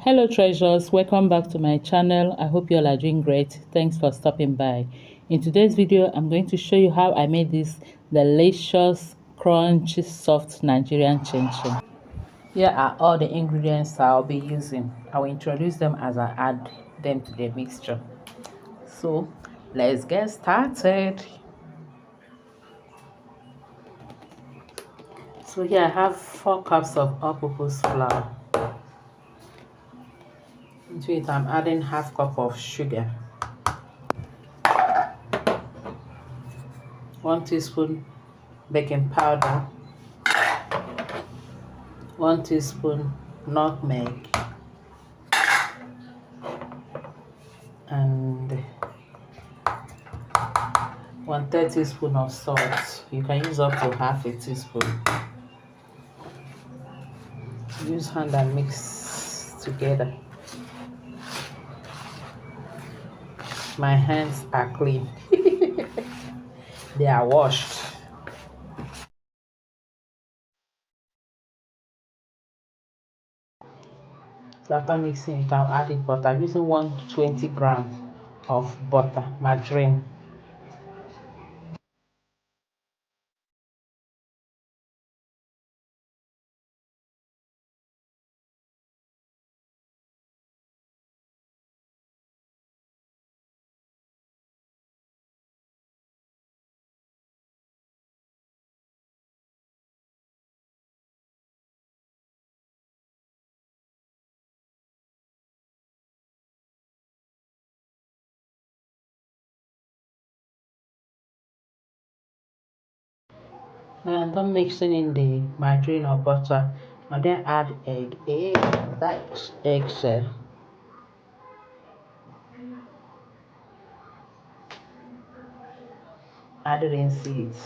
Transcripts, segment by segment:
Hello treasures, welcome back to my channel. I hope you all are doing great. Thanks for stopping by. In today's video, I'm going to show you how I made this delicious, crunchy, soft Nigerian ChinChin. Here are all the ingredients I'll be using. I will introduce them as I add them to the mixture. So let's get started. So here I have 4 cups of all-purpose flour. Into it I'm adding half cup of sugar, 1 teaspoon baking powder, 1 teaspoon nutmeg, and 1/3 teaspoon of salt. You can use up to half a teaspoon. Use hand and mix together. My hands are clean. They are washed. So after mixing it, I'll add it butter. I'm using 120 grams of butter, margarine. And I'm mixing in the margarine or butter, and then add that egg shell. Add it in seeds.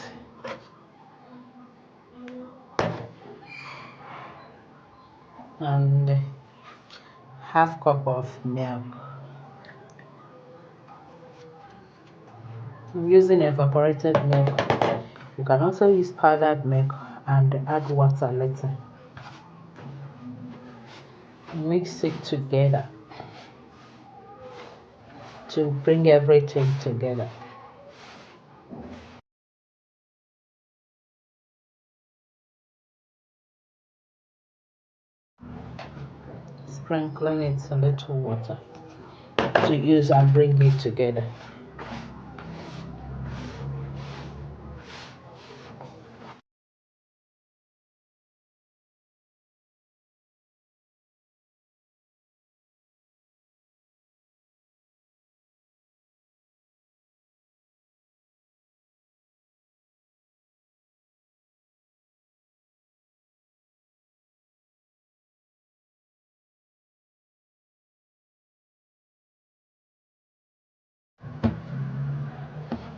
And half cup of milk. I'm using evaporated milk. You can also use powdered milk and add water later. Mix it together to bring everything together. Sprinkling it a little water to use and bring it together.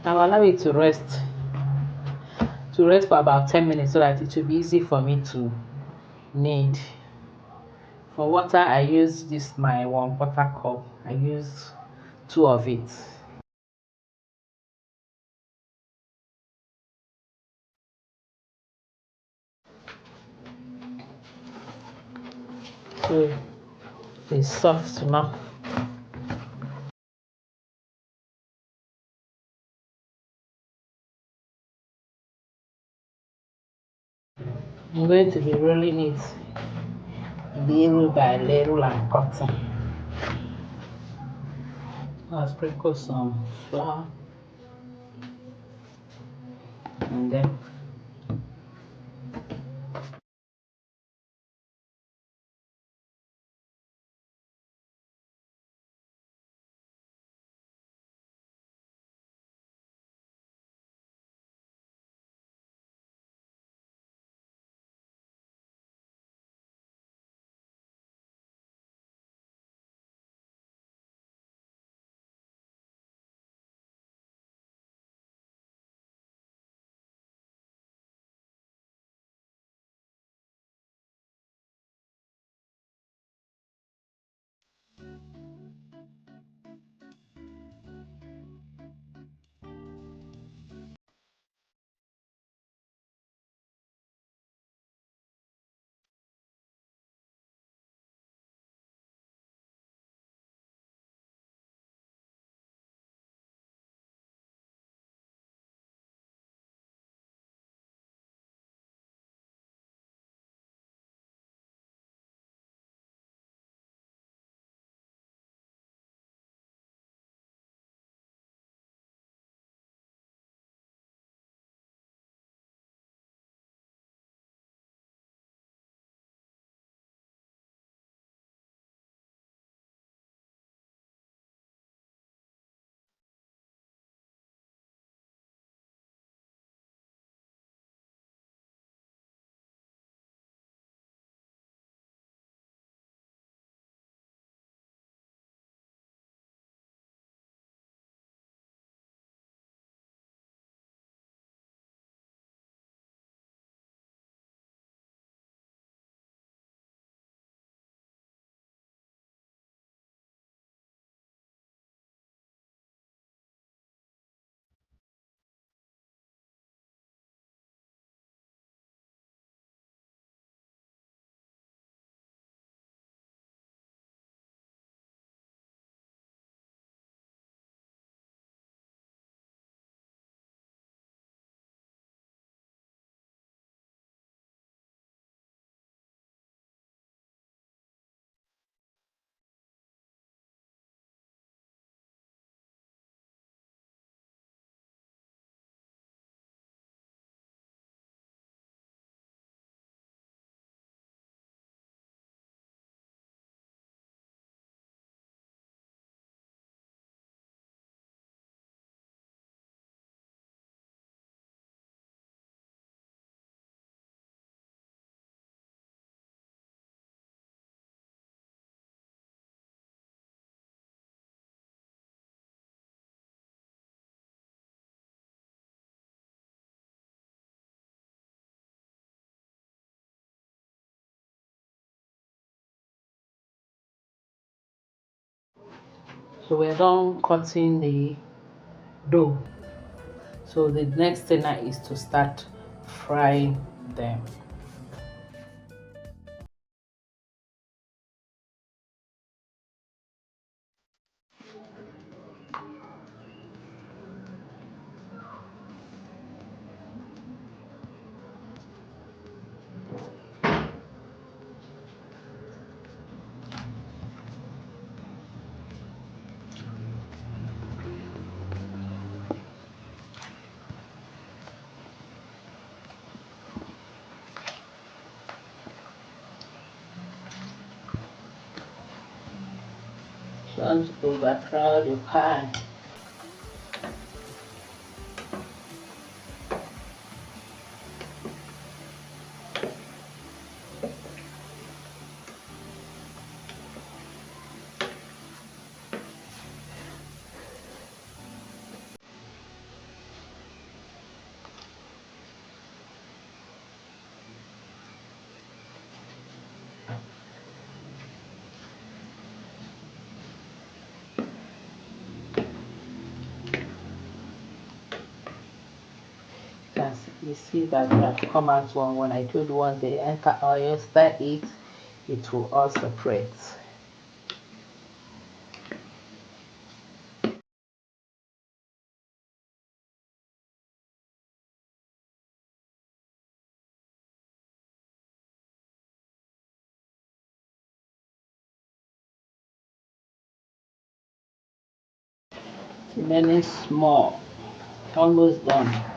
I'll allow it to rest for about 10 minutes so that it will be easy for me to knead. For water, I use my 1/4 cup. I use 2 of it. So it's soft enough. I'm going to be rolling it little by little and cutting. I'll sprinkle some flour and then So we're done cutting the dough. So the next thing now is to start frying them. Don't overcrowd your pan. You see that they have come out one. When I told you once they enter oil, stir it, it will all separate. Remaining small, almost done.